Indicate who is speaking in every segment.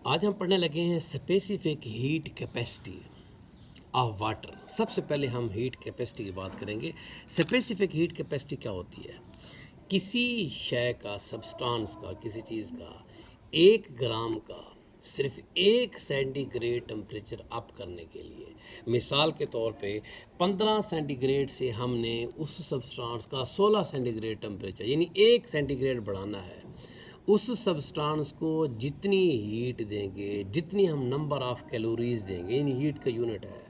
Speaker 1: आज हम पढ़ने लगे हैं specific heat capacity of water. सबसे पहले हम हीट कैपेसिटी की बात करेंगे। स्पेसिफिक हीट कैपेसिटी क्या होती है? किसी शय का, सब्सटेंस का, किसी चीज़ का 1 ग्राम का सिर्फ 1 सेंटीग्रेड टेम्परेचर अप करने के लिए, मिसाल के तौर पे 15 सेंटीग्रेड से हमने उस सब्सटेंस का 16 सेंटीग्रेड टेम्परेचर यानी 1 सेंटीग्रेड बढ़ाना है। उस सब्सटेंस को जितनी हीट देंगे, जितनी हम नंबर ऑफ कैलोरीज देंगे, यानी हीट का यूनिट है,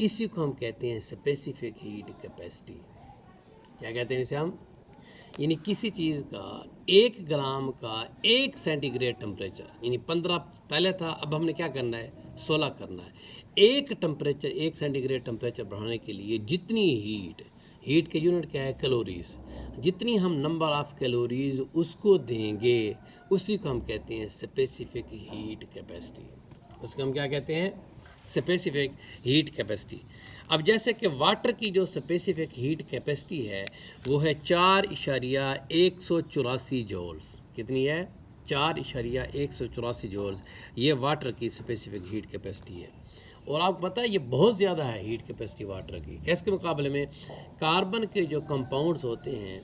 Speaker 1: इसी को हम कहते हैं स्पेसिफिक हीट कैपेसिटी। क्या कहते हैं इसे हम? यानी किसी चीज़ का 1 ग्राम का 1 सेंटीग्रेड टेम्परेचर, यानी 15 पहले था, अब हमने क्या करना है? 16 करना है। एक टेम्परेचर 1 सेंटीग्रेड टेम्परेचर बढ़ाने के लिए जितनी हीट के यूनिट क्या है? कैलोरीज। जितनी हम नंबर ऑफ कैलोरीज उसको देंगे, उसी को हम कहते हैं स्पेसिफिक हीट कैपेसिटी। उसको हम क्या कहते हैं? Specific heat capacity. अब जैसे कि वाटर की जो स्पेसिफिक हीट कैपेसिटी है वो है 4.184 जूल्स। कितनी है? 4.184 जूल्स। ये वाटर की स्पेसिफिक हीट कैपेसिटी है। और आपको पता है ये बहुत ज़्यादा है हीट कैपेसिटी वाटर की। कैसे मुकाबले में? कार्बन के जो कंपाउंड्स होते हैं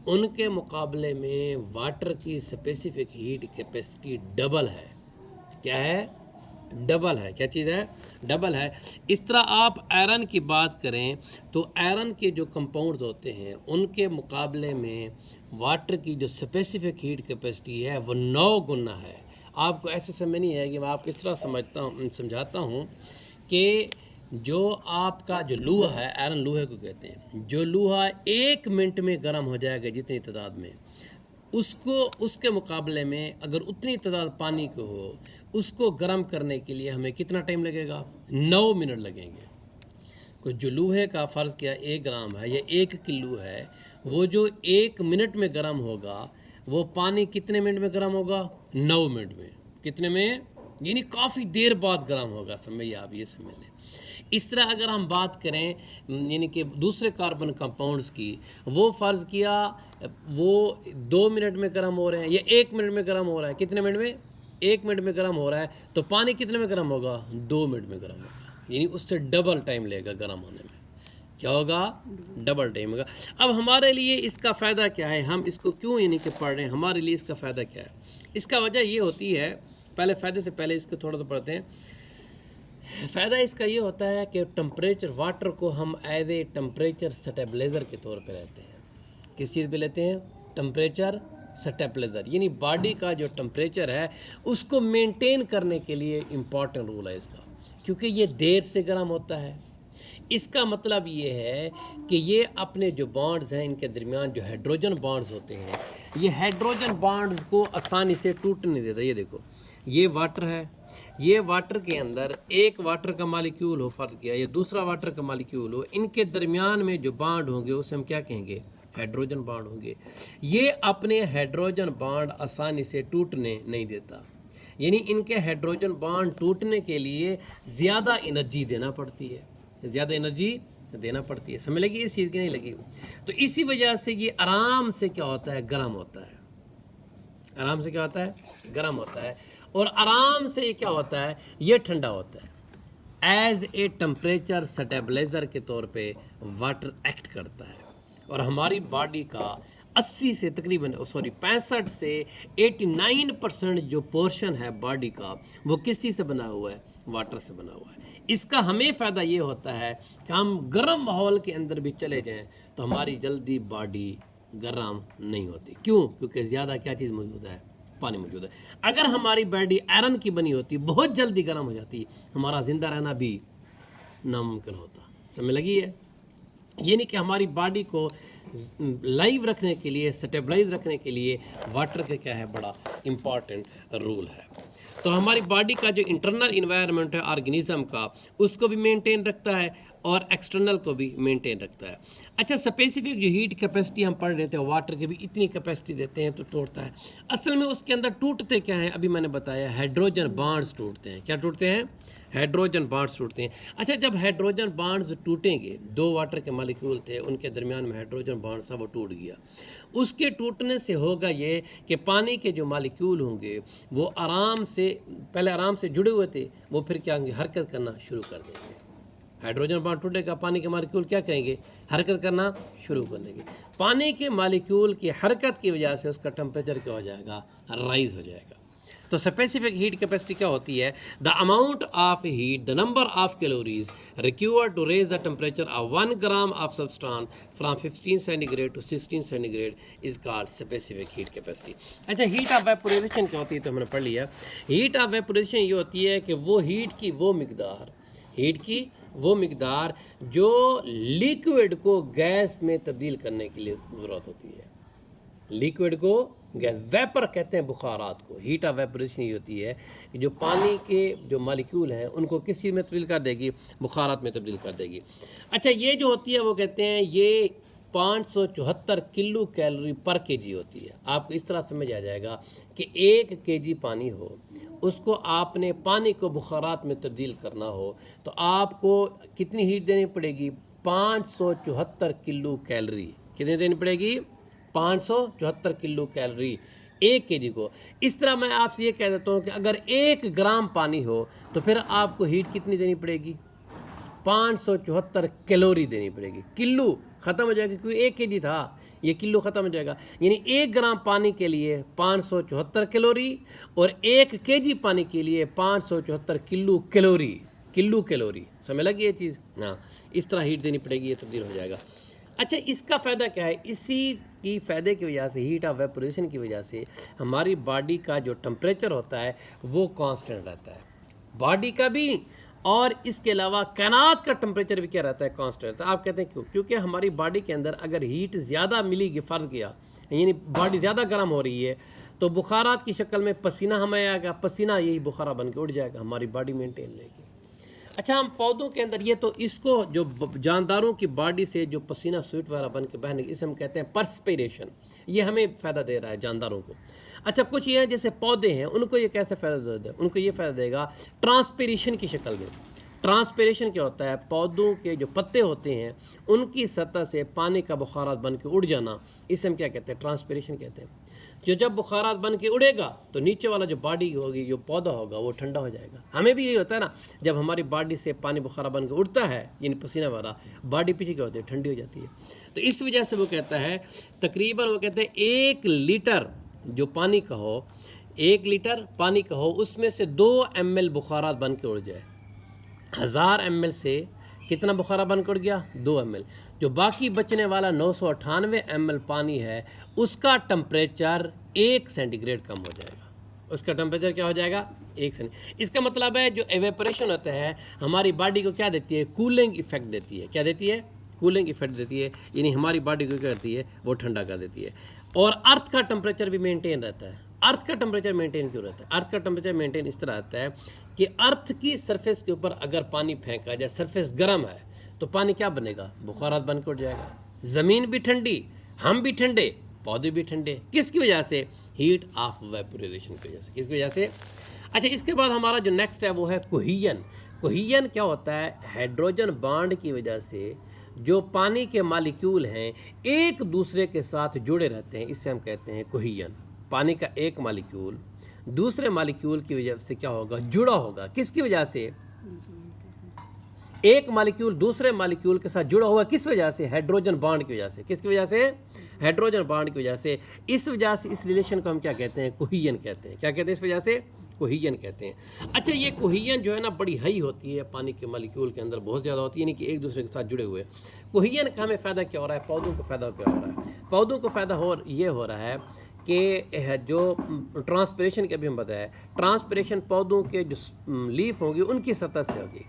Speaker 1: उनके मुकाबले में वाटर की स्पेसिफिक हीट कैपेसिटी डबल है। क्या है? डबल है। क्या चीज़ है? डबल है। इस तरह आप आयरन की बात करें तो आयरन के जो कंपाउंड्स होते हैं उनके मुकाबले में वाटर की जो स्पेसिफिक हीट कैपेसिटी है वो 9 गुना है। आपको ऐसे समय नहीं है कि मैं आपको इस तरह समझाता हूँ कि जो आपका जो लोहा है, आयरन लोहे को कहते हैं, जो लोहा 1 मिनट में गर्म हो जाएगा जितनी तादाद में, उसको उसके मुकाबले में अगर उतनी तादाद पानी को हो, उसको गर्म करने के लिए हमें कितना टाइम लगेगा? 9 मिनट लगेंगे। तो जो लोहे का फ़र्ज़ किया 1 ग्राम है या 1 किलो है, वो जो 1 मिनट में गर्म होगा वो पानी कितने मिनट में गर्म होगा? 9 मिनट में। कितने में? यानी काफ़ी देर बाद गर्म होगा। समझिए, आप ये समझ लें। इस तरह अगर हम बात करें यानी कि दूसरे कार्बन कंपाउंड्स की, वो फ़र्ज़ किया वो 2 मिनट में गर्म हो रहे हैं या 1 मिनट में गर्म हो रहा है। कितने मिनट में? 1 मिनट में गर्म हो रहा है, तो पानी कितने में गर्म होगा? 2 मिनट में गर्म होगा। यानी उससे डबल टाइम लेगा गर्म होने में। क्या होगा? डबल टाइम होगा। अब हमारे लिए इसका फ़ायदा क्या है? हम इसको क्यों यानी कि पढ़ रहे हैं? हमारे लिए इसका फ़ायदा क्या है? इसका वजह ये होती है, पहले फ़ायदे से पहले इसको थोड़ा सा पढ़ते हैं। फ़ायदा इसका ये होता है कि टेम्परेचर, वाटर को हम एज ए टेम्परेचर स्टेबलाइज़र के तौर पे लेते हैं। किस चीज़ पे लेते हैं? Temperature stabiliser. यानी बॉडी का जो टेम्परेचर है उसको मेंटेन करने के लिए इम्पॉर्टेंट रोल है इसका, क्योंकि ये देर से गर्म होता है। इसका मतलब ये है कि ये अपने जो बॉन्ड्स हैं इनके दरमियान जो हाइड्रोजन बॉन्ड्स होते हैं, ये हाइड्रोजन बॉन्ड्स को आसानी से टूटने नहीं देता। ये देखो, ये वाटर है, ये वाटर के अंदर एक वाटर का मालिक्यूल हो, फ़र्ज़ किया ये दूसरा वाटर का मालिक्यूल हो, इनके दरमियान में जो बॉन्ड होंगे उसे हम क्या कहेंगे? हाइड्रोजन बॉन्ड होंगे। ये अपने हाइड्रोजन बॉन्ड आसानी से टूटने नहीं देता। यानी इनके हाइड्रोजन बॉन्ड टूटने के लिए ज़्यादा एनर्जी देना पड़ती है, ज़्यादा एनर्जी देना पड़ती है। समझ लगी इस चीज़ की? नहीं लगी? तो इसी वजह से ये आराम से क्या होता है? गर्म होता है। आराम से क्या होता है? गर्म होता है। और आराम से ये क्या होता है? ये ठंडा होता है। एज ए टेम्परेचर स्टेबलाइज़र के तौर पे वाटर एक्ट करता है। और हमारी बॉडी का 80 से तकरीबन 65 से 89% जो पोर्शन है बॉडी का, वो किस चीज़ से बना हुआ है? वाटर से बना हुआ है। इसका हमें फ़ायदा ये होता है कि हम गर्म माहौल के अंदर भी चले जाएं तो हमारी जल्दी बॉडी गर्म नहीं होती। क्यों? क्योंकि ज़्यादा क्या चीज़ मौजूद है? पानी मौजूद है। अगर हमारी बॉडी आयरन की बनी होती, बहुत जल्दी गर्म हो जाती, हमारा ज़िंदा रहना भी नामुमकिन होता। समझ लगी है? ये नहीं कि हमारी बॉडी को लाइव रखने के लिए, स्टेबलाइज रखने के लिए वाटर का क्या है? बड़ा इम्पॉर्टेंट रोल है। तो हमारी बॉडी का जो इंटरनल इन्वायरमेंट है ऑर्गेनिज्म का, उसको भी मेंटेन रखता है। और एक्सटर्नल को भी मेंटेन रखता है। अच्छा, स्पेसिफिक जो हीट कैपेसिटी हम पढ़ रहे थे, वाटर की भी इतनी कैपेसिटी देते हैं तो तोड़ता है। असल में उसके अंदर टूटते क्या हैं, अभी मैंने बताया हाइड्रोजन बॉन्ड्स टूटते हैं। क्या टूटते हैं? हाइड्रोजन बॉन्ड्स टूटते हैं। अच्छा, जब हाइड्रोजन बॉन्ड्स टूटेंगे, दो वाटर के मॉलिक्यूल थे, उनके दरमियान में हाइड्रोजन बॉन्ड था, वो टूट गया। उसके टूटने से होगा ये कि पानी के जो मॉलिक्यूल होंगे वो पहले आराम से जुड़े हुए थे, वो फिर क्या होंगे, हरकत करना शुरू कर देंगे। हाइड्रोजन बॉन्ड टूटेगा, पानी के मॉलिक्यूल क्या करेंगे, हरकत करना शुरू कर देंगे। पानी के मॉलिक्यूल की हरकत की वजह से उसका टेम्परेचर क्या हो जाएगा, राइज हो जाएगा। तो स्पेसिफिक हीट कैपेसिटी क्या होती है? The amount of heat, the number of calories required to raise the temperature of 1 gram of substance from 15 centigrade to 16 centigrade is called specific heat capacity. अच्छा, हीट ऑफ वेपोराइजेशन क्या होती है तो हमने पढ़ लिया। हीट ऑफ वेपोराइजेशन ये होती है कि वो हीट की वो मिकदार जो लिक्विड को गैस में तब्दील करने के लिए ज़रूरत होती है। लिक्विड को गैस, वेपर कहते हैं बुखारात को। हीट ऑफ वेपोरेशन ये होती है कि जो पानी के जो मॉलिक्यूल हैं उनको किस चीज़ में तब्दील कर देगी, बुखारात में तब्दील कर देगी। अच्छा, ये जो होती है वो कहते हैं ये 574 किलो कैलोरी पर केजी होती है। आपको इस तरह समझ आ जाएगा कि 1 केजी पानी हो, उसको आपने पानी को बुखारात में तब्दील करना हो तो आपको कितनी हीट देनी पड़ेगी, 574 किलो कैलोरी। कितनी देनी पड़ेगी, 574 किलो कैलोरी 1 केजी को। इस तरह मैं आपसे ये कह देता हूँ कि अगर 1 ग्राम पानी हो तो फिर आपको हीट कितनी देनी पड़ेगी, 574 कैलोरी देनी पड़ेगी। किलो ख़त्म हो जाएगा क्योंकि 1 केजी था, ये किलो ख़त्म हो जाएगा। यानी 1 ग्राम पानी के लिए 574 कैलोरी और 1 केजी पानी के लिए 574 किलो कैलोरी। समझ लगी ये चीज़? हाँ, इस तरह हीट देनी पड़ेगी, ये तब्दील हो जाएगा। अच्छा, इसका फ़ायदा क्या है? इसी की फ़ायदे की वजह से, हीट ऑफ वेपोरेशन की वजह से हमारी बॉडी का जो टेम्परेचर होता है वो कांस्टेंट रहता है, बॉडी का भी, और इसके अलावा कायनात का टेम्परेचर भी क्या रहता है, कांस्टेंट रहता है। आप कहते हैं क्यों? क्योंकि हमारी बॉडी के अंदर अगर हीट ज़्यादा मिलेगी, फ़र्ज किया यानी बॉडी ज़्यादा गर्म हो रही है तो बुखारात की शक्ल में पसीना हमें आएगा, पसीना यही बुखारा बन के उड़ जाएगा, हमारी बॉडी मेंटेन रहेगी। अच्छा, हम पौधों के अंदर ये तो इसको जो जानदारों की बॉडी से जो पसीना स्वेट वगैरह बन के बहने, इसे हम कहते हैं पर्सपिरेशन, ये हमें फ़ायदा दे रहा है जानदारों को। अच्छा, कुछ ये हैं जैसे पौधे हैं, उनको ये कैसे फ़ायदा देगा? उनको ये फ़ायदा देगा ट्रांसपिरेशन की शक्ल में। ट्रांसपिरेशन क्या होता है? पौधों के जो पत्ते होते हैं उनकी सतह से पानी का बुखारात बन के उड़ जाना, इसे हम क्या कहते हैं, ट्रांसपिरेशन कहते हैं। जब बुखारात बन के उड़ेगा तो नीचे वाला जो बॉडी होगी, जो पौधा होगा, वो ठंडा हो जाएगा। हमें भी यही होता है ना, जब हमारी बॉडी से पानी बुखारा बन के उड़ता है यानी पसीना वाला, बॉडी पीछे क्या होती है, ठंडी हो जाती है। तो इस वजह से वो कहता है तकरीबन, वो कहते हैं 1 लीटर जो पानी का हो, 1 लीटर पानी का हो, उसमें से 2 ml बुखारात बन के उड़ जाए। 1000 ml से कितना बुखारा बन के उड़ गया, 2 ml। जो बाकी बचने वाला 998 ml पानी है उसका टेम्परेचर 1 सेंटीग्रेड कम हो जाएगा। उसका टेम्परेचर क्या हो जाएगा, 1 सेंटीग्रेड। इसका मतलब है जो एवेपोरेशन होता है हमारी बॉडी को क्या देती है, कूलिंग इफेक्ट देती है। क्या देती है, कूलिंग इफेक्ट देती है, यानी हमारी बॉडी को क्या करती है, वो ठंडा कर देती है। और अर्थ का टेम्परेचर भी मेंटेन रहता है। अर्थ का टेम्परेचर मेंटेन क्यों रहता है? अर्थ का टेम्परेचर मेंटेन इस तरह रहता है कि अर्थ की सरफेस के ऊपर अगर पानी फेंका जाए, सरफेस गर्म है तो पानी क्या बनेगा, बुखारात बन के उड़ जाएगा। ज़मीन भी ठंडी, हम भी ठंडे, पौधे भी ठंडे। किसकी वजह से, हीट ऑफ वेपोराइजेशन की वजह से। किसकी वजह से? अच्छा, इसके बाद हमारा जो नेक्स्ट है वो है कोहीजन। कोहीजन क्या होता है, हाइड्रोजन बॉन्ड की वजह से जो पानी के मॉलिक्यूल हैं एक दूसरे के साथ जुड़े रहते हैं, इससे हम कहते हैं कोहीजन। पानी का एक मॉलिक्यूल दूसरे मॉलिक्यूल की वजह से क्या होगा, जुड़ा होगा। किसकी वजह से, एक मॉलिक्यूल दूसरे मॉलिक्यूल के साथ जुड़ा हुआ, किस वजह से, हाइड्रोजन बॉन्ड की वजह से। किसकी वजह से, हाइड्रोजन बॉन्ड की वजह से। इस वजह से इस रिलेशन को हम क्या कहते हैं, कोहीजन कहते हैं। क्या कहते हैं, इस वजह से कोहीजन कहते हैं। अच्छा, ये कोहीजन जो है ना बड़ी हाई होती है, पानी के मॉलिक्यूल के अंदर बहुत ज़्यादा होती है, यानी कि एक दूसरे के साथ जुड़े हुए। कोहीजन का हमें फ़ायदा क्या हो रहा है, पौधों को फ़ायदा क्या हो रहा है? पौधों को फ़ायदा ये हो रहा है कि जो ट्रांसपिरेशन के अभी हम बताया, ट्रांसपिरेशन पौधों के जो लीफ होंगी उनकी सतह से होगी।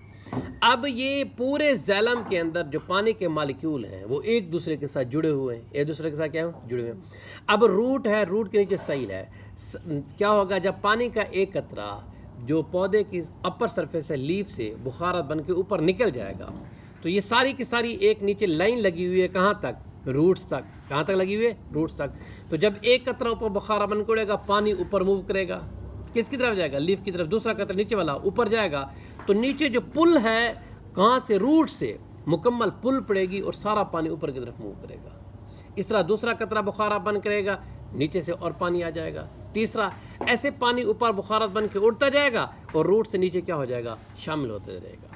Speaker 1: अब ये पूरे जैलम के अंदर जो पानी के मॉलिक्यूल हैं वो एक दूसरे के साथ जुड़े हुए हैं, एक दूसरे के साथ क्या जुड़े हुए हैं। अब रूट है, रूट के नीचे साइल है। क्या होगा, जब पानी का एक कतरा जो पौधे की अपर सरफेस है, लीफ से बुखारात बन के ऊपर निकल जाएगा तो ये सारी की सारी एक नीचे लाइन लगी हुई है, कहाँ तक? रूट्स तक। कहाँ तक लगी हुई है? रूट्स तक। तो जब एक कतरा ऊपर बुखारा बन के उड़ेगा, पानी ऊपर मूव करेगा, किसकी तरफ जाएगा? लीफ की तरफ। दूसरा कतरा नीचे वाला ऊपर जाएगा, तो नीचे जो पुल है, कहाँ से? रूट से मुकम्मल पुल पड़ेगी और सारा पानी ऊपर की तरफ मूव करेगा। इस तरह दूसरा कतरा बुखारा बन करेगा, नीचे से और पानी आ जाएगा। तीसरा, ऐसे पानी ऊपर बुखारा बन के उड़ता जाएगा और रूट से नीचे क्या हो जाएगा? शामिल होते रहेगा।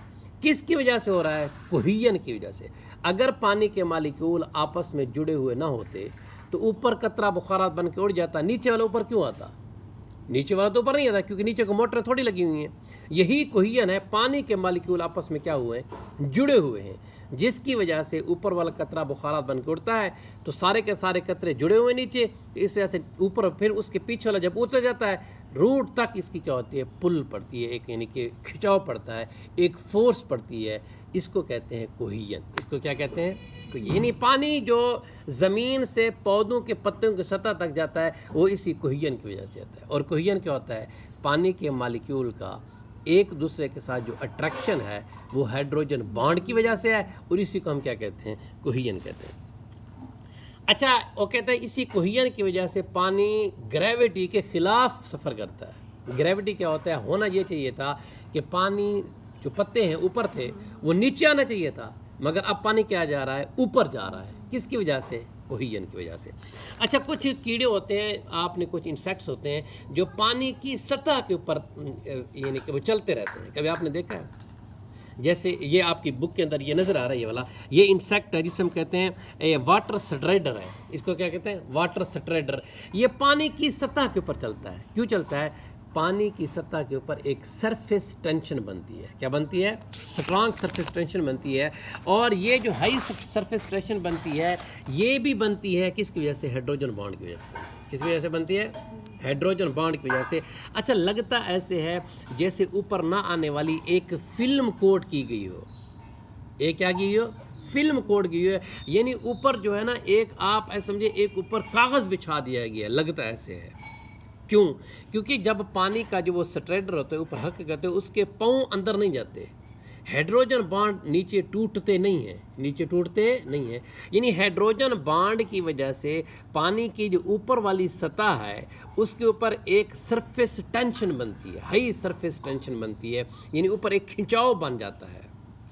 Speaker 1: किसकी वजह से हो रहा है? कोहिजन की वजह से। अगर पानी के मालिक्यूल आपस में जुड़े हुए ना होते तो ऊपर कतरा बुखारात बन के उड़ जाता, नीचे वाला ऊपर क्यों आता? नीचे वाला तो ऊपर नहीं आता, क्योंकि नीचे को मोटर थोड़ी लगी हुई हैं। यही कोहिजन है, पानी के मालिक्यूल आपस में क्या हुए हैं? जुड़े हुए हैं, जिसकी वजह से ऊपर वाला कतरा बुखारात बन के उड़ता है, तो सारे के सारे कतरे जुड़े हुए नीचे, तो इस वजह से ऊपर, फिर उसके पीछे वाला जब उतर जाता है रूट तक, इसकी क्या होती है? पुल पड़ती है, एक यानी कि खिंचाव पड़ता है, एक फोर्स पड़ती है। इसको कहते हैं कोहिजन। इसको क्या कहते हैं? यानी पानी जो ज़मीन से पौधों के पत्तों की सतह तक जाता है, वो इसी कोहिजन की वजह से जाता है। और कोहिजन क्या होता है? पानी के मालिक्यूल का एक दूसरे के साथ जो अट्रैक्शन है, वो हाइड्रोजन बॉन्ड की वजह से है, और इसी को हम क्या कहते हैं? कोहिजन कहते हैं। अच्छा, वो कहते हैं इसी कोहिजन की वजह से पानी ग्रेविटी के खिलाफ सफ़र करता है। ग्रेविटी क्या होता है? होना ये चाहिए था कि पानी जो पत्ते हैं ऊपर थे, वो नीचे आना चाहिए था, मगर अब पानी क्या जा रहा है? ऊपर जा रहा है। किसकी वजह से? कोहिजन की वजह से। अच्छा, कुछ कीड़े होते हैं, आपने कुछ इंसेक्ट्स होते हैं जो पानी की सतह के ऊपर यानी कि वो चलते रहते हैं। कभी आपने देखा है? जैसे ये आपकी बुक के अंदर ये नज़र आ रहा है, ये वाला, ये इंसेक्ट है जिसे हम कहते हैं वाटर स्ट्राइडर है। इसको क्या कहते हैं? Water strider. ये पानी की सतह के ऊपर चलता है। क्यों चलता है? पानी की सतह के ऊपर एक सरफेस टेंशन बनती है। क्या बनती है? स्ट्रांग सरफेस टेंशन बनती है। और ये जो हाई सरफेस टेंशन बनती है, ये भी बनती है किसकी वजह से? हाइड्रोजन बॉन्ड की वजह से। किस वजह से बनती है? हाइड्रोजन बॉन्ड की वजह से। अच्छा, लगता ऐसे है जैसे ऊपर ना आने वाली एक फिल्म कोट की गई हो। एक क्या की हो? फिल्म कोट की है, यानी ऊपर जो है ना, एक आप ऐसे समझे एक ऊपर कागज़ बिछा दिया गया। लगता ऐसे है। क्यों? क्योंकि जब पानी का जो वो स्ट्राइडर होता है ऊपर हक करते हैं, उसके पाँव अंदर नहीं जाते, हाइड्रोजन बॉन्ड नीचे टूटते नहीं हैं, नीचे टूटते नहीं हैं। यानी हाइड्रोजन बॉन्ड की वजह से पानी की जो ऊपर वाली सतह है, उसके ऊपर एक सरफेस टेंशन बनती है, हाई सरफेस टेंशन बनती है, यानी ऊपर एक खिंचाव बन जाता है।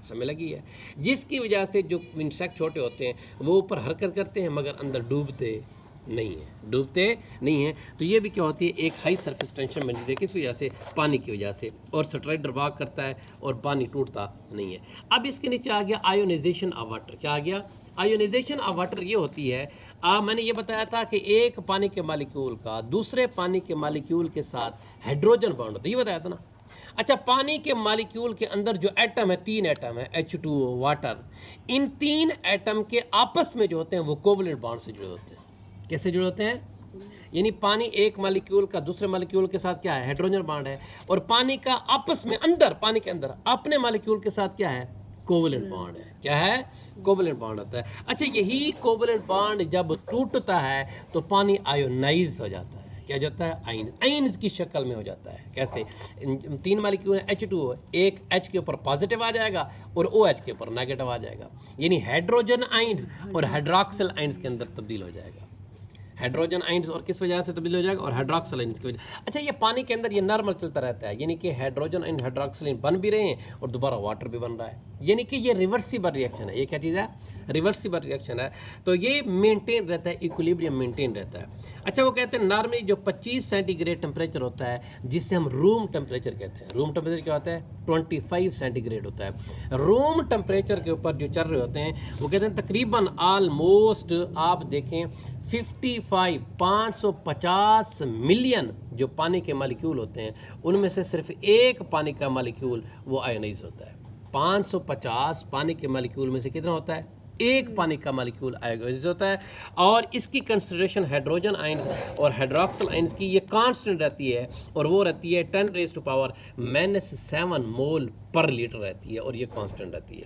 Speaker 1: समझ लगी है? जिसकी वजह से जो इंसेक्ट छोटे होते हैं वो ऊपर हरकत करते हैं, मगर अंदर डूबते नहीं है, डूबते नहीं हैं। तो ये भी क्या होती है? एक हाई सरफेस टेंशन बनती है। किस वजह से? पानी की वजह से। और स्ट्राइडर वाक करता है और पानी टूटता नहीं है। अब इसके नीचे आ गया आयोनाइजेशन ऑफ वाटर। क्या आ गया? आयोनाइजेशन ऑफ वाटर ये होती है, मैंने ये बताया था कि एक पानी के मालिक्यूल का दूसरे पानी के मालिक्यूल के साथ हाइड्रोजन बॉन्ड होता है, ये बताया था ना। अच्छा, पानी के मालिक्यूल के अंदर जो एटम है, 3 एटम है, H2O, वाटर, इन 3 एटम के आपस में जो होते हैं वो कोवलेंट बॉन्ड से जुड़े होते हैं। कैसे जुड़े होते हैं? यानी पानी एक मालिक्यूल का दूसरे मालिक्यूल के साथ क्या है? हाइड्रोजन बॉन्ड है। और पानी का आपस में अंदर, पानी के अंदर अपने मालिक्यूल के साथ क्या है? कोवलेंट बॉन्ड है। क्या है? कोवलेंट बॉन्ड होता है। अच्छा, यही कोवलेंट बॉन्ड जब टूटता है तो पानी आयोनाइज हो जाता है। क्या जाता है? आयन्स की शक्ल में हो जाता है। कैसे? 3 मालिक्यूल है, H2O, एक H के ऊपर पॉजिटिव आ जाएगा और OH के ऊपर नेगेटिव आ जाएगा, यानी हाइड्रोजन आयन्स और हाइड्रोक्सिल आयन्स के अंदर तब्दील हो जाएगा। हाइड्रोजन आयन्स और किस वजह से तब्दील हो जाएगा? और हाइड्रोक्सिल आयन्स की वजह। अच्छा, ये पानी के अंदर ये नॉर्मल चलता रहता है, यानी कि हाइड्रोजन आयन हाइड्रोक्सिल आयन बन भी रहे हैं और दोबारा वाटर भी बन रहा है, यानी कि ये रिवर्सिबल रिएक्शन है। ये क्या चीज़ है? रिवर्सिबल रिएक्शन है। तो ये मेंटेन रहता है, इक्विलिब्रियम मेंटेन रहता है। अच्छा, वो कहते हैं नॉर्मली जो 25 सेंटीग्रेड टेम्परेचर होता है, जिससे हम रूम टेम्परेचर कहते हैं। रूम टेम्परेचर क्या होता है? 25 सेंटीग्रेड होता है। रूम टेम्परेचर के ऊपर जो चल रहे होते हैं वो कहते हैं तकरीबन ऑलमोस्ट, आप देखें 550 मिलियन जो पानी के मालिक्यूल होते हैं, उनमें से सिर्फ एक पानी का मालिक्यूल वो आयोनाइज होता है। 550 पानी के मालिक्यूल में से कितना होता है? एक पानी का मालिक्यूल आयोनाइज होता है। और इसकी कंसिडरेशन हाइड्रोजन आयन्स और हाइड्रोक्सिल आयन्स की ये कांस्टेंट रहती है, और वो रहती है 10⁻⁻⁷ मोल पर लीटर रहती है, और ये कांस्टेंट रहती है।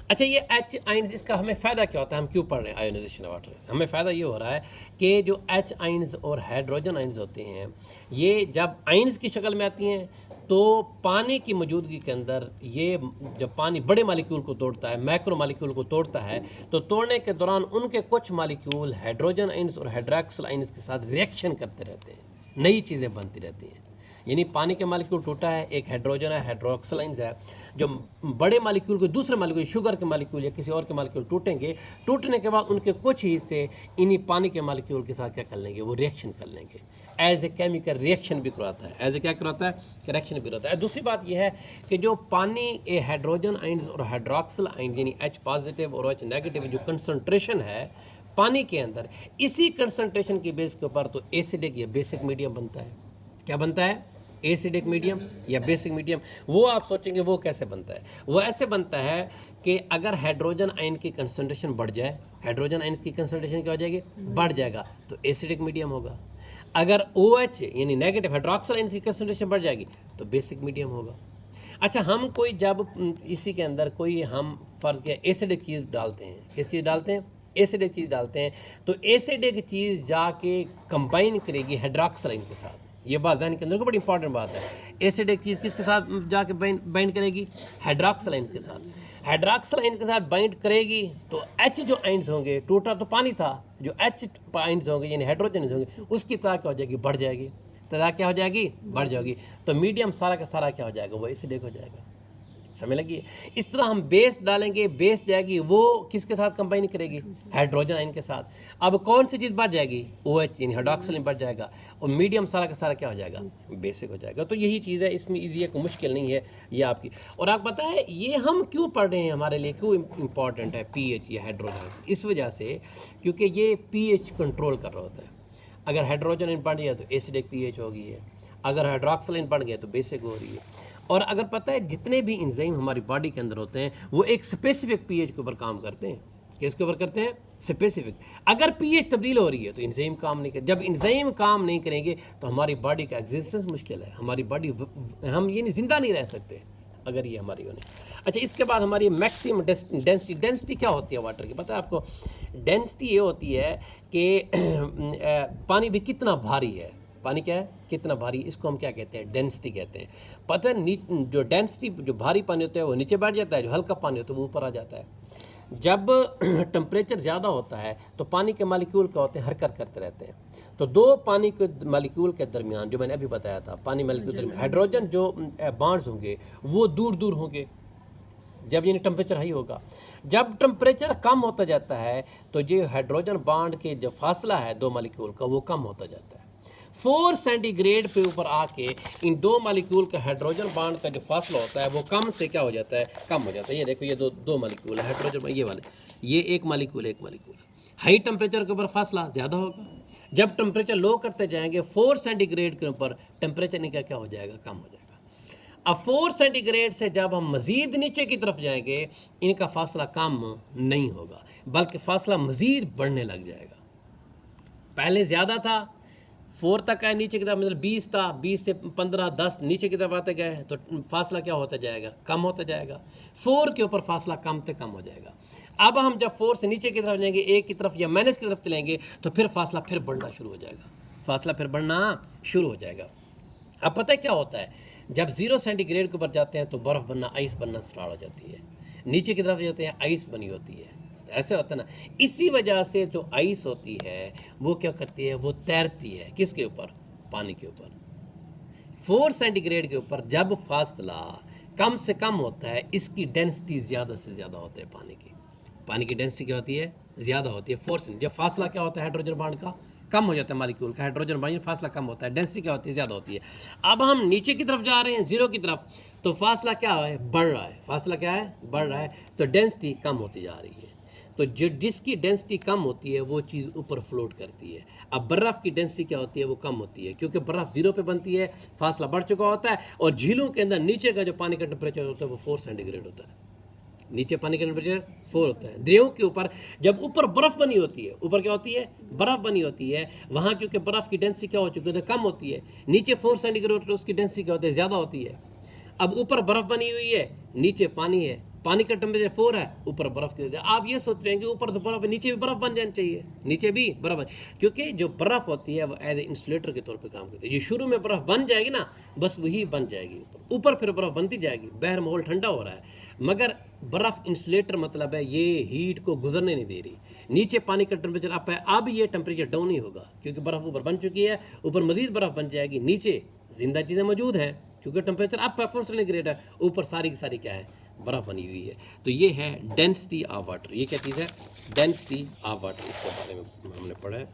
Speaker 1: अच्छा, ये H आयन्स, इसका हमें फ़ायदा क्या होता है? हम क्यों पढ़ रहे हैं आयोनाइजेशन ऑफ वाटर? हमें फ़ायदा ये हो रहा है कि जो H आयन्स और हाइड्रोजन आयन्स होते हैं, ये जब आयन्स की शक्ल में आती हैं तो पानी की मौजूदगी के अंदर ये जब पानी बड़े मालिक्यूल को तोड़ता है, मैक्रो मालिक्यूल को तोड़ता है, तो तोड़ने के दौरान उनके कुछ मालिक्यूल हाइड्रोजन आयंस और हाइड्रॉक्सिल आयंस के साथ रिएक्शन करते रहते हैं, नई चीज़ें बनती रहती हैं। यानी पानी के मालिक्यूल टूटा है, एक हाइड्रोजन है, हाइड्रोक्सिल आयंस है, जो बड़े मालिक्यूल को दूसरे मालिक्यूल, शुगर के मालिक्यूल या किसी और के मालिक्यूल टूटेंगे, टूटने के बाद उनके कुछ हिस्से इन्हीं पानी के मालिक्यूल के साथ क्या कर लेंगे, वो रिएक्शन कर लेंगे। एज ए केमिकल रिएक्शन भी करवाता है, एज ए क्या करवाता है, रिएक्शन भी करवाता है। दूसरी बात यह है कि जो पानी ए हाइड्रोजन आयंस और हाइड्रॉक्सिल आयंस यानी H पॉजिटिव और H नेगेटिव जो कंसंट्रेशन है पानी के अंदर, इसी कंसंट्रेशन की बेस के ऊपर तो एसिडिक या बेसिक मीडियम बनता है। क्या बनता है? एसिडिक मीडियम या बेसिक मीडियम। वो आप सोचेंगे वो कैसे बनता है? वो ऐसे बनता है कि अगर हाइड्रोजन आयन की कंसंट्रेशन बढ़ जाए, हाइड्रोजन आयन की कंसंट्रेशन क्या हो जाएगी, बढ़ जाएगा, तो एसिडिक मीडियम होगा। अगर OH यानी नेगेटिव हाइड्रॉक्सिल आयन की कंसंट्रेशन बढ़ जाएगी तो बेसिक मीडियम होगा। अच्छा, हम कोई जब इसी के अंदर कोई हम फर्ज किया एसिडिक चीज़ डालते हैं, किस चीज़ डालते हैं, एसिडिक चीज़ डालते हैं, तो एसिडिक चीज़ जाके कंबाइन करेगी हाइड्रॉक्सिल आयन के साथ। ये बात ध्यान के अंदर को बड़ी इंपॉर्टेंट बात है। एसिडिक चीज़ किसके साथ जाके बाइंड करेगी, हाइड्रॉक्सिल आयंस के साथ। हाइड्रॉक्सिल आयंस के साथ बाइंड करेगी तो H जो आयंस होंगे, टूटा तो पानी था, जो H आयंस होंगे यानी हाइड्रोजन होंगे, उसकी तरह क्या हो जाएगी, बढ़ जाएगी, तरह क्या हो जाएगी, बढ़ जाएगी, तो मीडियम सारा का सारा क्या हो जाएगा, वो एसिडिक हो जाएगा। समझ लगी? इस तरह हम बेस डालेंगे, बेस जाएगी वो किसके साथ कंबाइन करेगी, हाइड्रोजन आयन के साथ। अब कौन सी चीज़ बढ़ जाएगी, OH यानी हाइड्रॉक्सिल बढ़ जाएगा, और मीडियम सारा का सारा क्या हो जाएगा, बेसिक हो जाएगा। तो यही चीज़ है, इसमें ईजी है, कोई मुश्किल नहीं है ये आपकी। और आप पता है ये हम क्यों पढ़ रहे हैं, हमारे लिए क्यों इंपॉर्टेंट है pH या हाइड्रोजन, इस वजह से क्योंकि ये pH कंट्रोल कर रहा होता है। अगर हाइड्रोजन आयन बढ़ गया तो एसिडिक pH हो गई है, अगर हाइड्रॉक्सिल आयन बढ़ गया तो बेसिक हो रही है। और अगर पता है जितने भी इंजाइम हमारी बॉडी के अंदर होते हैं वो एक स्पेसिफिक pH के ऊपर काम करते हैं। किसके ऊपर करते हैं, स्पेसिफिक। अगर pH तब्दील हो रही है तो इंजाइम काम नहीं करे, जब इंजाइम काम नहीं करेंगे तो हमारी बॉडी का एग्जिस्टेंस मुश्किल है, हमारी बॉडी, हम ये नहीं जिंदा नहीं रह सकते अगर ये हमारी होने। अच्छा, इसके बाद हमारी मैक्सिमम डेंसिटी। डेंसिटी क्या होती है वाटर की, पता है आपको? डेंसिटी ये होती है कि पानी भी कितना भारी है, पानी क्या है, कितना भारी, इसको हम क्या कहते हैं, डेंसिटी कहते हैं। पता है जो डेंसिटी, जो भारी पानी होता है वो नीचे बैठ जाता है, जो हल्का पानी होता है वो ऊपर आ जाता है। जब टेम्परेचर ज़्यादा होता है तो पानी के मालिक्यूल क्या होते हैं, हरकत करते रहते हैं। तो दो पानी के मालिक्यूल के दरमियान, जो मैंने अभी बताया था, पानी मालिक्यूल के दरमियान हाइड्रोजन जो बॉन्ड्स होंगे वो दूर दूर होंगे जब यानी टेम्परेचर हाई होगा। जब टेम्परेचर कम होता जाता है तो ये हाइड्रोजन बॉन्ड के जो फासला है दो मालिक्यूल का वो कम होता जाता है। 4 सेंटीग्रेड पे ऊपर आके इन दो मालिक्यूल का हाइड्रोजन बॉन्ड का जो फासला होता है वो कम से क्या हो जाता है, कम हो जाता है। ये देखो, ये दो मालिक्यूल है हाइड्रोजन, ये वाले, ये एक मालिक्यूल हाई टेम्परेचर के ऊपर फासला ज़्यादा होगा। जब टेम्परेचर लो करते जाएंगे 4 सेंटीग्रेड के ऊपर टेम्परेचर इनका क्या हो जाएगा, कम हो जाएगा। अब 4 सेंटीग्रेड से जब हम मज़ीद नीचे की तरफ जाएंगे इनका फासला कम नहीं होगा बल्कि फासला मज़ीद बढ़ने लग जाएगा। पहले ज़्यादा था, 4 तक है, नीचे की तरफ मतलब 20 था, 20 से 15, 10 नीचे की तरफ आते गए तो फासला क्या होता जाएगा, कम होता जाएगा। 4 के ऊपर फासला कम से कम हो जाएगा। अब हम जब 4 से नीचे की तरफ जाएंगे, 1 की तरफ या माइनस की तरफ चलेंगे तो फिर फासला फिर बढ़ना शुरू हो जाएगा, फासला फिर बढ़ना शुरू हो जाएगा। अब पता है क्या होता है, जब 0 सेंटीग्रेड के ऊपर जाते हैं तो बर्फ़ बनना, आइस बनना स्टार्ट हो जाती है। नीचे की तरफ जाते हैं आइस बनी होती है, ऐसे होता है ना। इसी वजह से जो आइस होती है वो क्या करती है, वो तैरती है किसके ऊपर, पानी के ऊपर। 4 सेंटीग्रेड के ऊपर जब फासला कम से कम होता है इसकी डेंसिटी ज़्यादा से ज़्यादा होती है पानी की डेंसिटी क्या होती है, ज़्यादा होती है। 4 सेंटीग्रेड जब फासला क्या होता है हाइड्रोजन बॉन्ड का, कम हो जाता है मालिक्यूल का, हाइड्रोजन बॉन्ड फासला कम होता है, डेंसिटी क्या होती है, ज़्यादा होती है। अब हम नीचे की तरफ जा रहे हैं 0 की तरफ तो फासला क्या है, बढ़ रहा है, फासला क्या है, बढ़ रहा है, तो डेंसिटी कम होती जा रही है। तो जो जिसकी डेंसिटी कम होती है वो चीज़ ऊपर फ्लोट करती है। अब बर्फ़ की डेंसिटी क्या होती है, वो कम होती है क्योंकि बर्फ़ 0 पे बनती है, फासला बढ़ चुका होता है। और झीलों के अंदर नीचे का जो पानी का टेम्परेचर होता है वो 4 सेंटीग्रेड होता है, नीचे पानी का टेम्परेचर 4 होता है। दरियाओं के ऊपर जब ऊपर बर्फ़ बनी होती है, ऊपर क्या होती है, बर्फ़ बनी होती है, वहाँ क्योंकि बर्फ़ की डेंसिटी क्या हो चुकी है, कम होती है। नीचे 4 सेंटीग्रेड तो उसकी डेंसिटी क्या होती है, ज़्यादा होती है। अब ऊपर बर्फ़ बनी हुई है, नीचे पानी है, पानी का टेम्परेचर 4 है, ऊपर बर्फ की, आप ये सोच रहे हैं कि ऊपर तो बर्फ है, नीचे भी बर्फ बन जानी चाहिए, नीचे भी बर्फ, क्योंकि जो बर्फ होती है वो एज ए इंसुलेटर के तौर पे काम करती है। जो शुरू में बर्फ बन जाएगी ना, बस वही बन जाएगी, ऊपर फिर बर्फ बनती जाएगी, बाहर माहौल ठंडा हो रहा है, मगर बर्फ इंसुलेटर मतलब है ये हीट को गुजरने नहीं दे रही। नीचे पानी का टेम्परेचर अप है, अब ये टेम्परेचर डाउन ही होगा, क्योंकि बर्फ ऊपर बन चुकी है, ऊपर मजीद बर्फ बन जाएगी, नीचे जिंदा चीज़ें मौजूद हैं, क्योंकि टेम्परेचर अप है, 4 सेंटीग्रेड है, ऊपर सारी की सारी क्या है, बर्फ बनी हुई है। तो ये है डेंसिटी ऑफ वाटर। ये क्या चीज़ है? डेंसिटी ऑफ वाटर, इसके बारे में हमने पढ़ा है।